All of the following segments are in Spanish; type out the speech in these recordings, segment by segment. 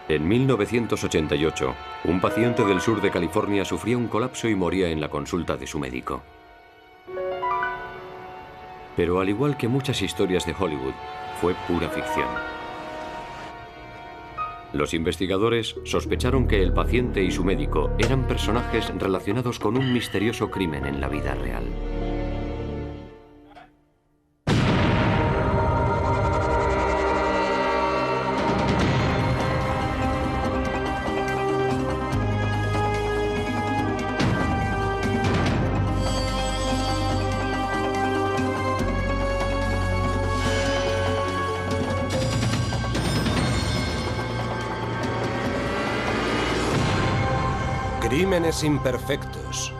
En 1988, un paciente del sur de California sufría un colapso y moría en la consulta de su médico. Pero al igual que muchas historias de Hollywood, fue pura ficción. Los investigadores sospecharon que el paciente y su médico eran personajes relacionados con un misterioso crimen en la vida real. Crímenes imperfectos.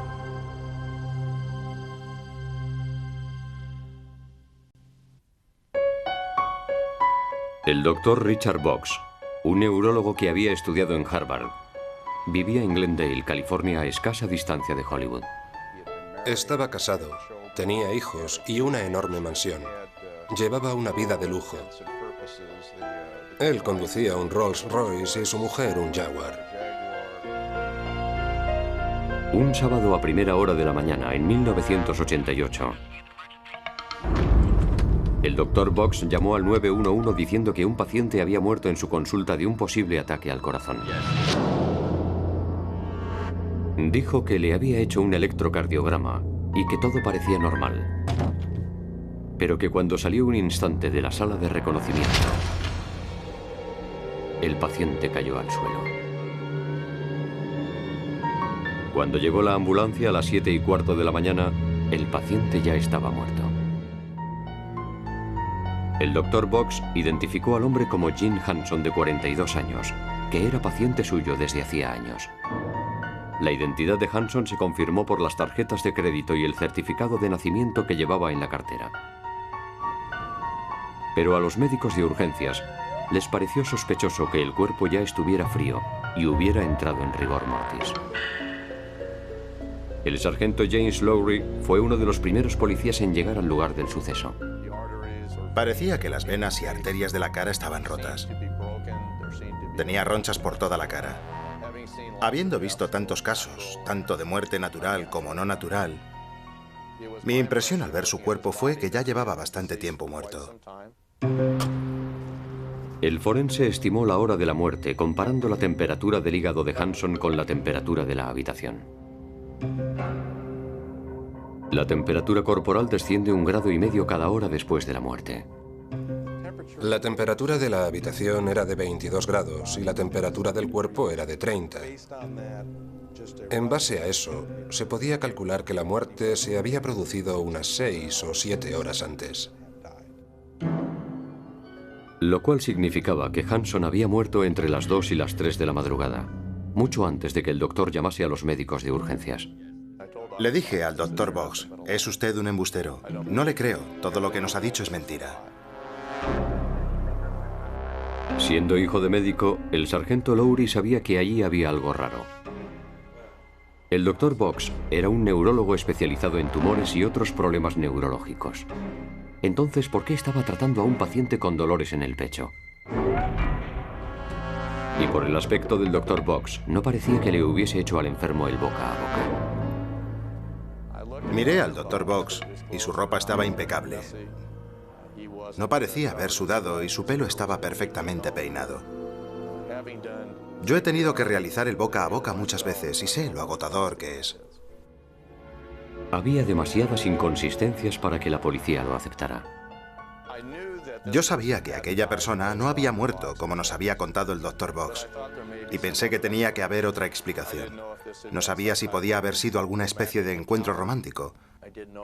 El doctor Richard Box, un neurólogo que había estudiado en Harvard, vivía en Glendale, California, a escasa distancia de Hollywood. Estaba casado, tenía hijos y una enorme mansión. Llevaba una vida de lujo. Él conducía un Rolls Royce y su mujer un Jaguar. Un sábado a primera hora de la mañana, en 1988, el Dr. Box llamó al 911 diciendo que un paciente había muerto en su consulta de un posible ataque al corazón. Dijo que le había hecho un electrocardiograma y que todo parecía normal, pero que cuando salió un instante de la sala de reconocimiento, el paciente cayó al suelo. Cuando llegó la ambulancia a las 7:15 de la mañana, el paciente ya estaba muerto. El Dr. Box identificó al hombre como Gene Hanson, de 42 años, que era paciente suyo desde hacía años. La identidad de Hanson se confirmó por las tarjetas de crédito y el certificado de nacimiento que llevaba en la cartera. Pero a los médicos de urgencias les pareció sospechoso que el cuerpo ya estuviera frío y hubiera entrado en rigor mortis. El sargento James Lowry fue uno de los primeros policías en llegar al lugar del suceso. Parecía que las venas y arterias de la cara estaban rotas. Tenía ronchas por toda la cara. Habiendo visto tantos casos, tanto de muerte natural como no natural, mi impresión al ver su cuerpo fue que ya llevaba bastante tiempo muerto. El forense estimó la hora de la muerte comparando la temperatura del hígado de Hanson con la temperatura de la habitación. La temperatura corporal desciende 1,5 grados cada hora después de la muerte. La temperatura de la habitación era de 22 grados y la temperatura del cuerpo era de 30. En base a eso, se podía calcular que la muerte se había producido unas 6 o 7 horas antes. Lo cual significaba que Hanson había muerto entre las 2 y las 3 de la madrugada, mucho antes de que el doctor llamase a los médicos de urgencias. Le dije al Dr. Box, es usted un embustero. No le creo, todo lo que nos ha dicho es mentira. Siendo hijo de médico, el sargento Lowry sabía que allí había algo raro. El Dr. Box era un neurólogo especializado en tumores y otros problemas neurológicos. Entonces, ¿por qué estaba tratando a un paciente con dolores en el pecho? Y por el aspecto del Dr. Box, no parecía que le hubiese hecho al enfermo el boca a boca. Miré al Dr. Box y su ropa estaba impecable. No parecía haber sudado y su pelo estaba perfectamente peinado. Yo he tenido que realizar el boca a boca muchas veces y sé lo agotador que es. Había demasiadas inconsistencias para que la policía lo aceptara. Yo sabía que aquella persona no había muerto como nos había contado el Dr. Box y pensé que tenía que haber otra explicación. No sabía si podía haber sido alguna especie de encuentro romántico.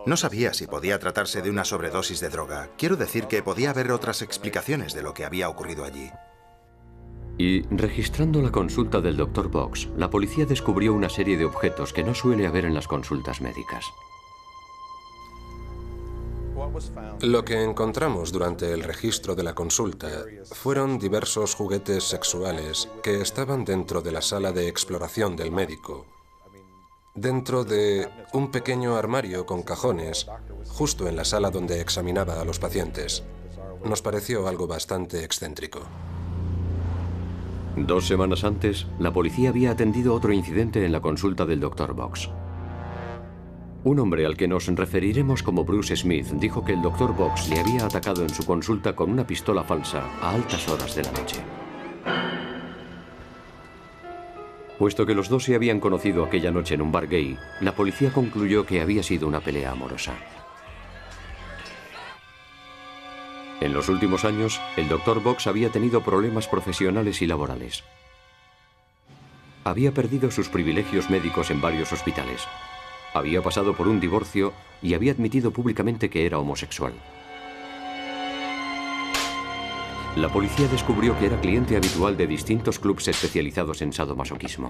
No sabía si podía tratarse de una sobredosis de droga. Quiero decir que podía haber otras explicaciones de lo que había ocurrido allí. Y registrando la consulta del Dr. Box, la policía descubrió una serie de objetos que no suele haber en las consultas médicas. Lo que encontramos durante el registro de la consulta fueron diversos juguetes sexuales que estaban dentro de la sala de exploración del médico, dentro de un pequeño armario con cajones, justo en la sala donde examinaba a los pacientes. Nos pareció algo bastante excéntrico. 2 semanas antes, la policía había atendido otro incidente en la consulta del Dr. Box. Un hombre al que nos referiremos como Bruce Smith dijo que el Dr. Box le había atacado en su consulta con una pistola falsa a altas horas de la noche. Puesto que los dos se habían conocido aquella noche en un bar gay, la policía concluyó que había sido una pelea amorosa. En los últimos años, el Dr. Box había tenido problemas profesionales y laborales. Había perdido sus privilegios médicos en varios hospitales. Había pasado por un divorcio y había admitido públicamente que era homosexual. La policía descubrió que era cliente habitual de distintos clubs especializados en sadomasoquismo.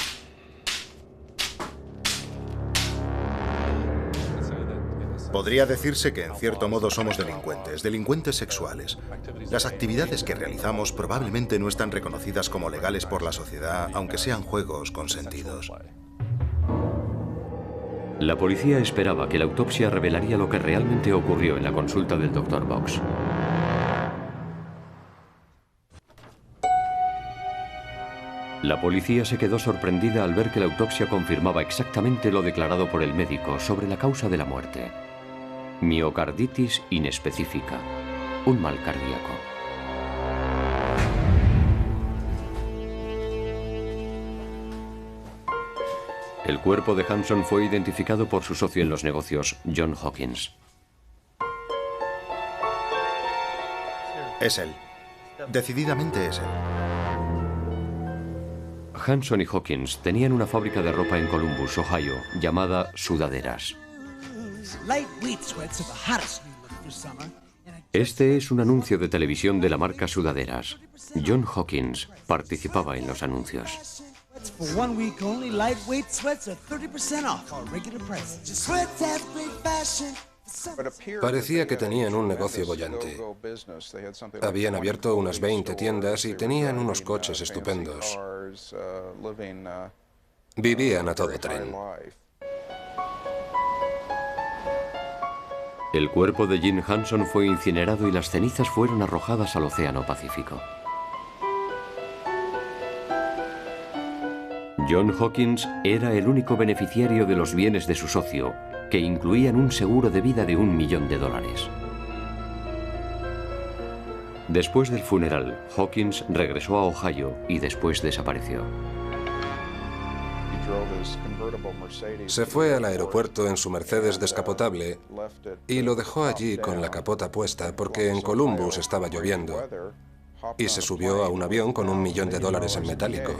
Podría decirse que en cierto modo somos delincuentes sexuales. Las actividades que realizamos probablemente no están reconocidas como legales por la sociedad, aunque sean juegos consentidos. La policía esperaba que la autopsia revelaría lo que realmente ocurrió en la consulta del Dr. Box. La policía se quedó sorprendida al ver que la autopsia confirmaba exactamente lo declarado por el médico sobre la causa de la muerte. Miocarditis inespecífica, un mal cardíaco. El cuerpo de Hanson fue identificado por su socio en los negocios, John Hawkins. Es él. Decididamente es él. Hanson y Hawkins tenían una fábrica de ropa en Columbus, Ohio, llamada Sudaderas. Este es un anuncio de televisión de la marca Sudaderas. John Hawkins participaba en los anuncios. Parecía que tenían un negocio bollante. Habían abierto unas 20 tiendas y tenían unos coches estupendos. Vivían a todo tren. El cuerpo de Jim Hanson fue incinerado y las cenizas fueron arrojadas al Océano Pacífico. John Hawkins era el único beneficiario de los bienes de su socio, que incluían un seguro de vida de $1 millón. Después del funeral, Hawkins regresó a Ohio y después desapareció. Se fue al aeropuerto en su Mercedes descapotable y lo dejó allí con la capota puesta porque en Columbus estaba lloviendo y se subió a un avión con $1 millón en metálico.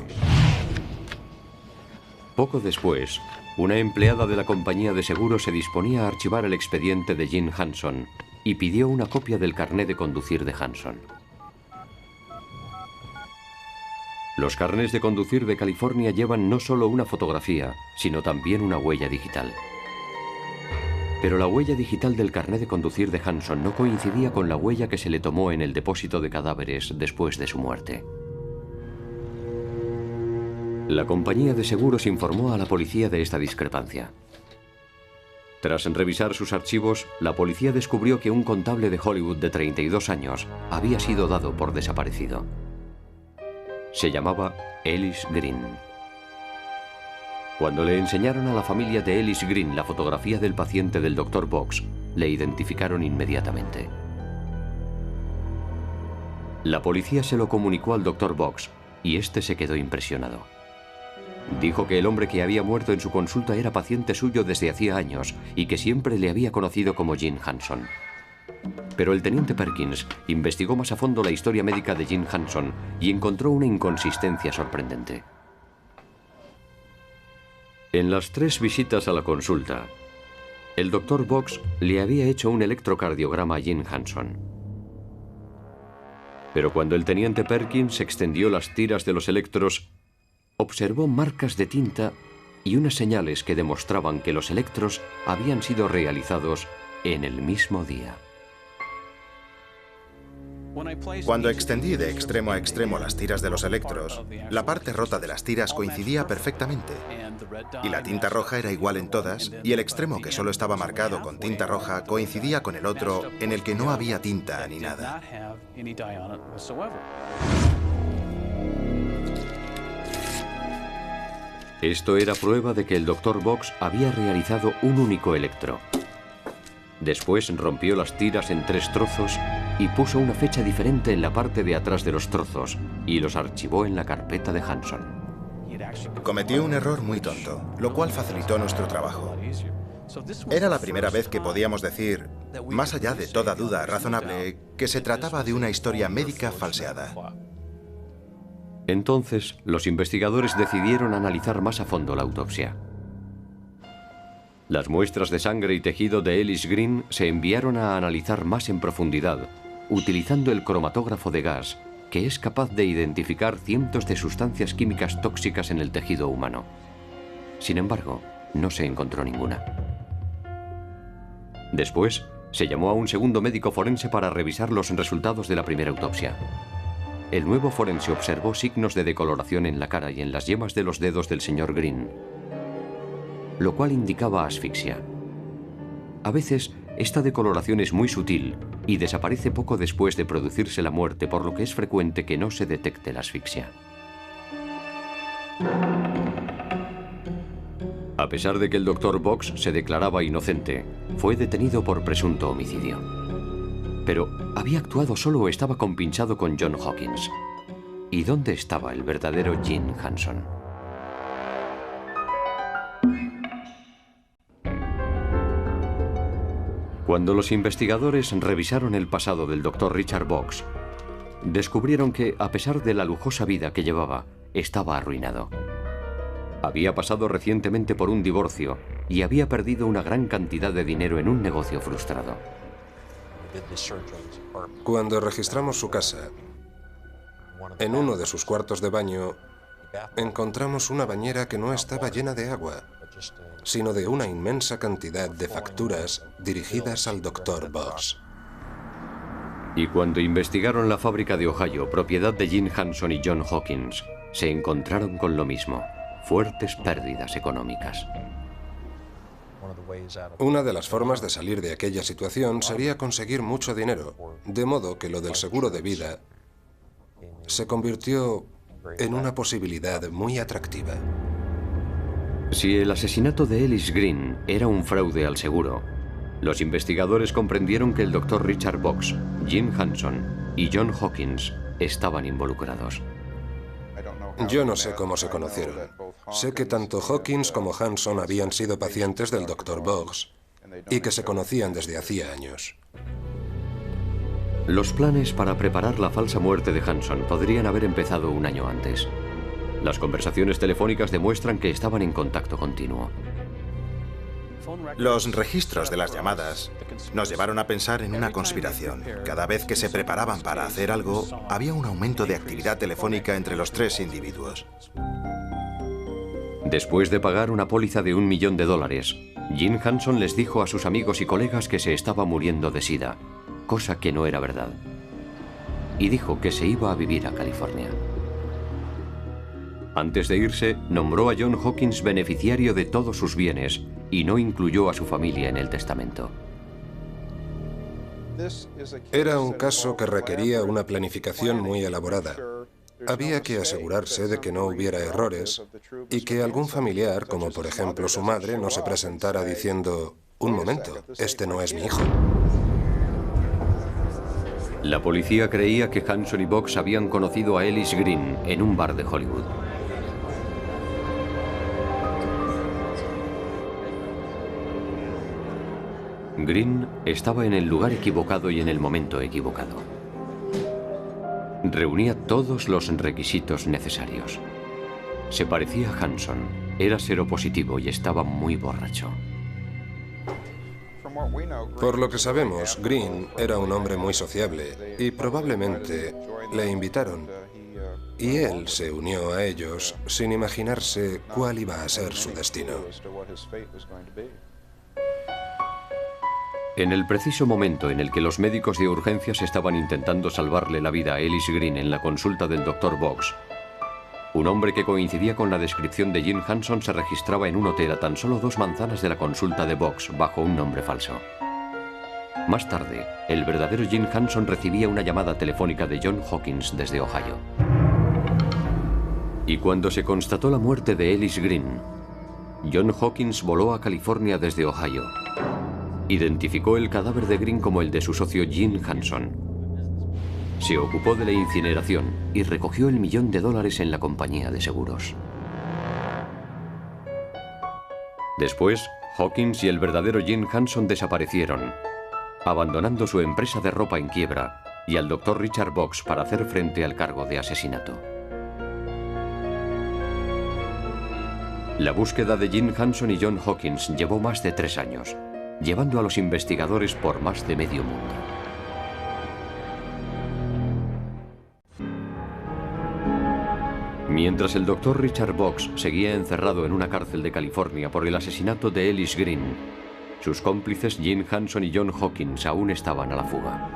Poco después, una empleada de la compañía de seguros se disponía a archivar el expediente de Jim Hanson y pidió una copia del carné de conducir de Hanson. Los carnés de conducir de California llevan no solo una fotografía, sino también una huella digital. Pero la huella digital del carné de conducir de Hanson no coincidía con la huella que se le tomó en el depósito de cadáveres después de su muerte. La compañía de seguros informó a la policía de esta discrepancia. Tras revisar sus archivos, la policía descubrió que un contable de Hollywood de 32 años había sido dado por desaparecido. Se llamaba Ellis Green. Cuando le enseñaron a la familia de Ellis Green la fotografía del paciente del Dr. Box, le identificaron inmediatamente. La policía se lo comunicó al Dr. Box y este se quedó impresionado. Dijo que el hombre que había muerto en su consulta era paciente suyo desde hacía años y que siempre le había conocido como Jim Hanson. Pero el teniente Perkins investigó más a fondo la historia médica de Jim Hanson y encontró una inconsistencia sorprendente. En las 3 visitas a la consulta, el Dr. Box le había hecho un electrocardiograma a Jim Hanson. Pero cuando el teniente Perkins extendió las tiras de los electros, observó marcas de tinta y unas señales que demostraban que los electros habían sido realizados en el mismo día. Cuando extendí de extremo a extremo las tiras de los electros, la parte rota de las tiras coincidía perfectamente. Y la tinta roja era igual en todas, y el extremo que solo estaba marcado con tinta roja coincidía con el otro en el que no había tinta ni nada. Esto era prueba de que el Dr. Box había realizado un único electro. Después rompió las tiras en 3 trozos y puso una fecha diferente en la parte de atrás de los trozos y los archivó en la carpeta de Hanson. Cometió un error muy tonto, lo cual facilitó nuestro trabajo. Era la primera vez que podíamos decir, más allá de toda duda razonable, que se trataba de una historia médica falseada. Entonces, los investigadores decidieron analizar más a fondo la autopsia. Las muestras de sangre y tejido de Ellis Green se enviaron a analizar más en profundidad, utilizando el cromatógrafo de gas, que es capaz de identificar cientos de sustancias químicas tóxicas en el tejido humano. Sin embargo, no se encontró ninguna. Después, se llamó a un segundo médico forense para revisar los resultados de la primera autopsia. El nuevo forense observó signos de decoloración en la cara y en las yemas de los dedos del señor Green, lo cual indicaba asfixia. A veces, esta decoloración es muy sutil y desaparece poco después de producirse la muerte, por lo que es frecuente que no se detecte la asfixia. A pesar de que el Dr. Box se declaraba inocente, fue detenido por presunto homicidio. Pero, ¿había actuado solo o estaba compinchado con John Hawkins? ¿Y dónde estaba el verdadero Gene Hanson? Cuando los investigadores revisaron el pasado del Dr. Richard Box, descubrieron que, a pesar de la lujosa vida que llevaba, estaba arruinado. Había pasado recientemente por un divorcio y había perdido una gran cantidad de dinero en un negocio frustrado. Cuando registramos su casa, en uno de sus cuartos de baño, encontramos una bañera que no estaba llena de agua, sino de una inmensa cantidad de facturas dirigidas al Dr. Box. Y cuando investigaron la fábrica de Ohio, propiedad de Gene Hanson y John Hawkins, se encontraron con lo mismo: fuertes pérdidas económicas. Una de las formas de salir de aquella situación sería conseguir mucho dinero, de modo que lo del seguro de vida se convirtió en una posibilidad muy atractiva. Si el asesinato de Ellis Green era un fraude al seguro, los investigadores comprendieron que el Dr. Richard Box, Jim Hanson y John Hawkins estaban involucrados. Yo no sé cómo se conocieron. Sé que tanto Hawkins como Hanson habían sido pacientes del Dr. Box y que se conocían desde hacía años. Los planes para preparar la falsa muerte de Hanson podrían haber empezado un año antes. Las conversaciones telefónicas demuestran que estaban en contacto continuo. Los registros de las llamadas nos llevaron a pensar en una conspiración. Cada vez que se preparaban para hacer algo, había un aumento de actividad telefónica entre los 3 individuos. Después de pagar una póliza de $1 millón, Jim Hanson les dijo a sus amigos y colegas que se estaba muriendo de SIDA, cosa que no era verdad. Y dijo que se iba a vivir a California. Antes de irse, nombró a John Hawkins beneficiario de todos sus bienes y no incluyó a su familia en el testamento. Era un caso que requería una planificación muy elaborada. Había que asegurarse de que no hubiera errores y que algún familiar, como por ejemplo su madre, no se presentara diciendo: «Un momento, este no es mi hijo». La policía creía que Hanson y Box habían conocido a Ellis Green en un bar de Hollywood. Green estaba en el lugar equivocado y en el momento equivocado. Reunía todos los requisitos necesarios. Se parecía a Hanson, era seropositivo y estaba muy borracho. Por lo que sabemos, Green era un hombre muy sociable y probablemente le invitaron. Y él se unió a ellos sin imaginarse cuál iba a ser su destino. En el preciso momento en el que los médicos de urgencias estaban intentando salvarle la vida a Ellis Green en la consulta del Dr. Box, un hombre que coincidía con la descripción de Jim Hanson se registraba en un hotel a tan solo 2 manzanas de la consulta de Box bajo un nombre falso. Más tarde, el verdadero Jim Hanson recibía una llamada telefónica de John Hawkins desde Ohio. Y cuando se constató la muerte de Ellis Green, John Hawkins voló a California desde Ohio. Identificó el cadáver de Green como el de su socio Jim Hanson. Se ocupó de la incineración y recogió el $1.000.000 en la compañía de seguros. Después, Hawkins y el verdadero Jim Hanson desaparecieron, abandonando su empresa de ropa en quiebra y al Dr. Richard Box para hacer frente al cargo de asesinato. La búsqueda de Jim Hanson y John Hawkins llevó más de 3 años, llevando a los investigadores por más de medio mundo. Mientras el Dr. Richard Box seguía encerrado en una cárcel de California por el asesinato de Ellis Green, sus cómplices Jim Hanson y John Hawkins aún estaban a la fuga.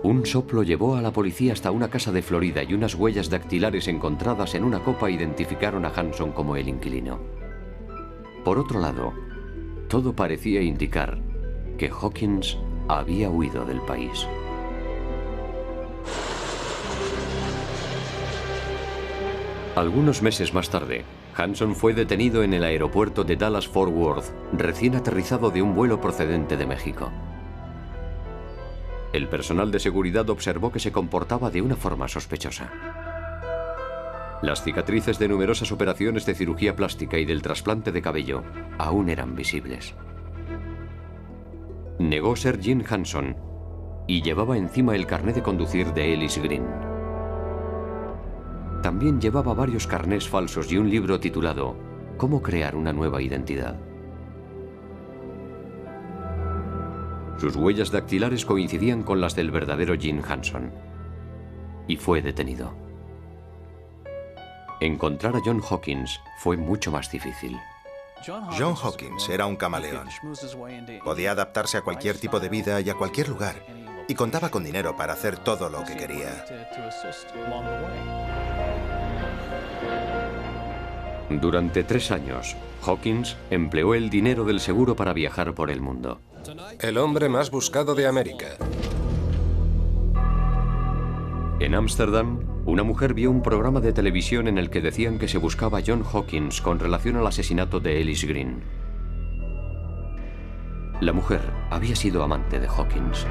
Un soplo llevó a la policía hasta una casa de Florida y unas huellas dactilares encontradas en una copa identificaron a Hanson como el inquilino. Por otro lado, todo parecía indicar que Hawkins había huido del país. Algunos meses más tarde, Hanson fue detenido en el aeropuerto de Dallas-Fort Worth, recién aterrizado de un vuelo procedente de México. El personal de seguridad observó que se comportaba de una forma sospechosa. Las cicatrices de numerosas operaciones de cirugía plástica y del trasplante de cabello aún eran visibles. Negó ser Jim Hanson y llevaba encima el carné de conducir de Ellis Green. También llevaba varios carnés falsos y un libro titulado «Cómo crear una nueva identidad». Sus huellas dactilares coincidían con las del verdadero Jim Hanson. Y fue detenido. Encontrar a John Hawkins fue mucho más difícil. John Hawkins era un camaleón. Podía adaptarse a cualquier tipo de vida y a cualquier lugar. Y contaba con dinero para hacer todo lo que quería. Durante 3 años, Hawkins empleó el dinero del seguro para viajar por el mundo. El hombre más buscado de América. En Ámsterdam, una mujer vio un programa de televisión en el que decían que se buscaba a John Hawkins con relación al asesinato de Ellis Green. La mujer había sido amante de Hawkins.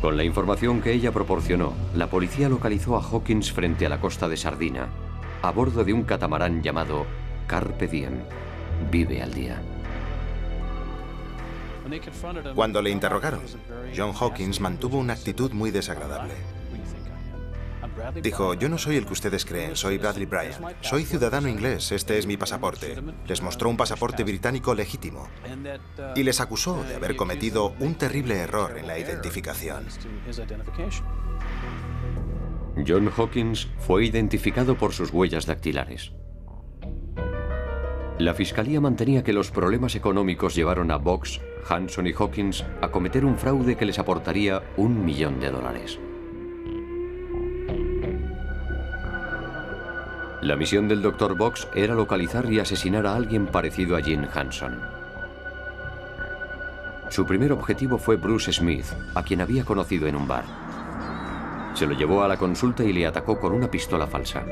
Con la información que ella proporcionó, la policía localizó a Hawkins frente a la costa de Sardina, a bordo de un catamarán llamado Carpe Diem, vive al día. Cuando le interrogaron, John Hawkins mantuvo una actitud muy desagradable. Dijo, yo no soy el que ustedes creen, soy Bradley Bryant. Soy ciudadano inglés, este es mi pasaporte. Les mostró un pasaporte británico legítimo y les acusó de haber cometido un terrible error en la identificación. John Hawkins fue identificado por sus huellas dactilares. La fiscalía mantenía que los problemas económicos llevaron a Box, Hanson y Hawkins a cometer un fraude que les aportaría $1.000.000. La misión del Dr. Box era localizar y asesinar a alguien parecido a Jim Hanson. Su primer objetivo fue Bruce Smith, a quien había conocido en un bar. Se lo llevó a la consulta y le atacó con una pistola falsa.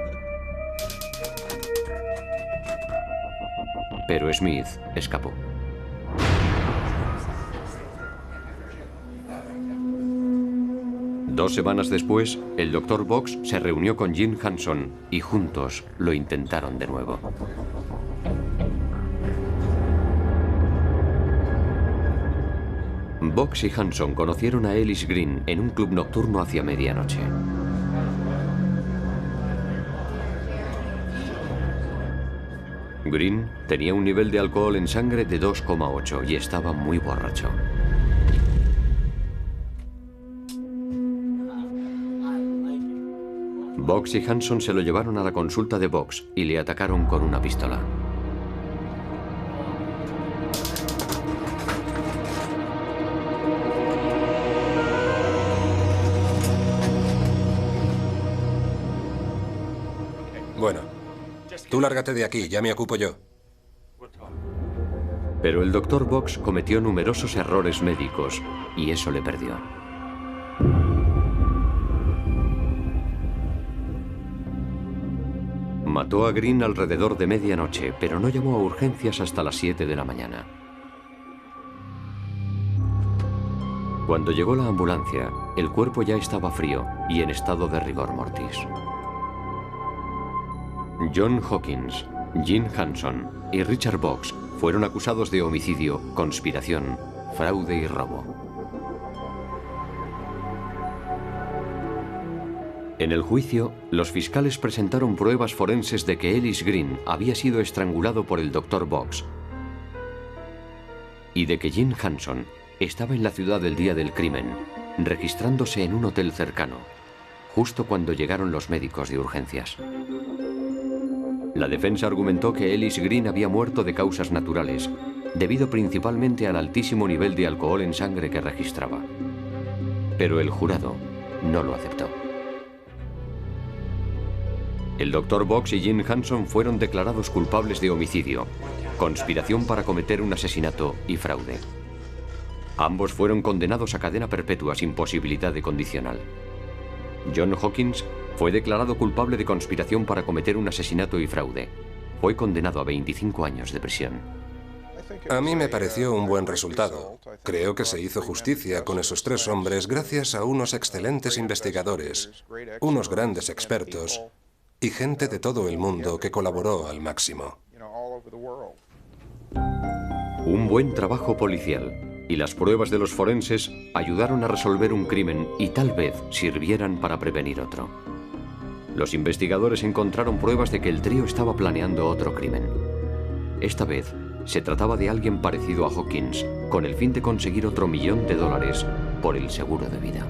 Pero Smith escapó. Dos semanas después, el Dr. Box se reunió con Jim Hanson y juntos lo intentaron de nuevo. Box y Hanson conocieron a Ellis Green en un club nocturno hacia medianoche. Green tenía un nivel de alcohol en sangre de 2,8 y estaba muy borracho. Box y Hanson se lo llevaron a la consulta de Box y le atacaron con una pistola. Bueno, tú lárgate de aquí, ya me ocupo yo. Pero el Dr. Box cometió numerosos errores médicos y eso le perdió. Mató a Green alrededor de medianoche, pero no llamó a urgencias hasta las 7 de la mañana. Cuando llegó la ambulancia, el cuerpo ya estaba frío y en estado de rigor mortis. John Hawkins, Gene Hanson y Richard Box fueron acusados de homicidio, conspiración, fraude y robo. En el juicio, los fiscales presentaron pruebas forenses de que Ellis Green había sido estrangulado por el Dr. Box y de que Gene Hanson estaba en la ciudad el día del crimen, registrándose en un hotel cercano, justo cuando llegaron los médicos de urgencias. La defensa argumentó que Ellis Green había muerto de causas naturales, debido principalmente al altísimo nivel de alcohol en sangre que registraba. Pero el jurado no lo aceptó. El Dr. Box y Gene Hanson fueron declarados culpables de homicidio, conspiración para cometer un asesinato y fraude. Ambos fueron condenados a cadena perpetua sin posibilidad de condicional. John Hawkins fue declarado culpable de conspiración para cometer un asesinato y fraude. Fue condenado a 25 años de prisión. A mí me pareció un buen resultado. Creo que se hizo justicia con esos tres hombres gracias a unos excelentes investigadores, unos grandes expertos y gente de todo el mundo que colaboró al máximo. Un buen trabajo policial y las pruebas de los forenses ayudaron a resolver un crimen y tal vez sirvieran para prevenir otro. Los investigadores encontraron pruebas de que el trío estaba planeando otro crimen. Esta vez se trataba de alguien parecido a Hawkins, con el fin de conseguir otro $1.000.000 por el seguro de vida.